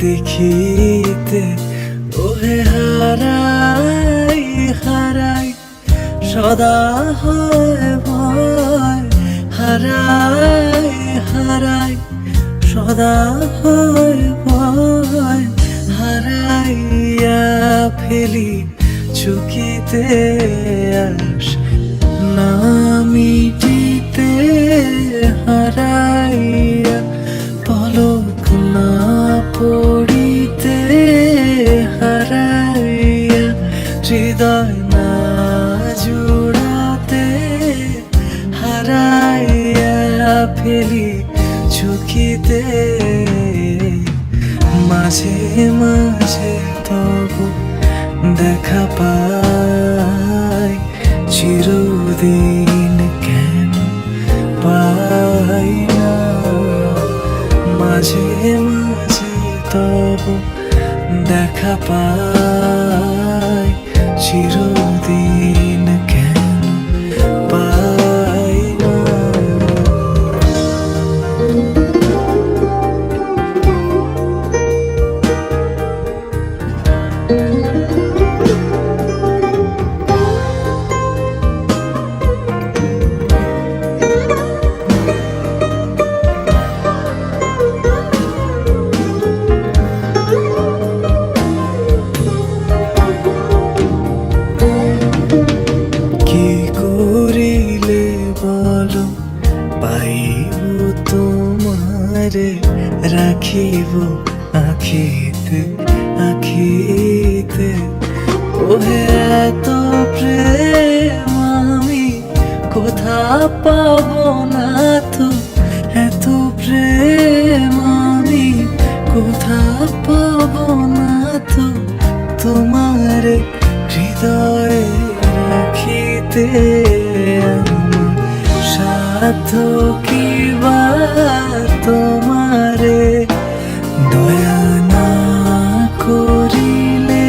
দেখিতে ওহে হারাই হারাই সদা হয় ভয় হারাই হারাই সদা হয় ভয় হারাইয়া ফেলি চুকিতে আস না মিটিতে হারাইয়া পলক না পড়িতে হারাইয়া হৃদয় না জুড়াতে হারাইয়া ফেলি চুকিতে মাঝে মাঝে তবু দেখা পাই চিরদিন কেন পাই না মাঝে মাঝে তবু দেখা পাই চিরদিন কেন পাই না। পাইব তোমারে রাখিব আখিতে আখিতে ওহে এত প্রেম আমি কোথা পাব না তো এত প্রেম আমি কোথা পাব না তো তোমারে হৃদয়ে রাখিতে সাধ্য কি বা তোমারে দয়া না করিলে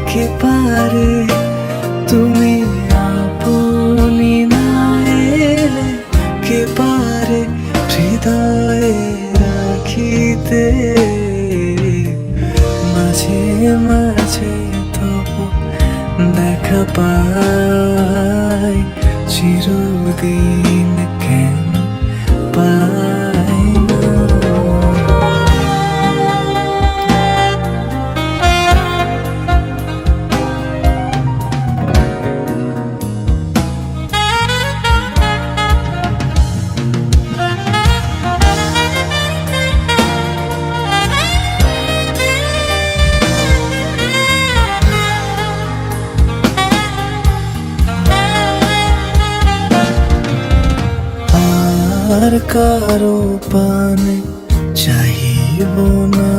কে পারে তুমি আপনি না এলে কে পারে হৃদয়ে রাখিতে মাঝে মাঝে তবু দেখা পাই চিরদিন কেন পাই না। আর কারো পানে চাহিব না।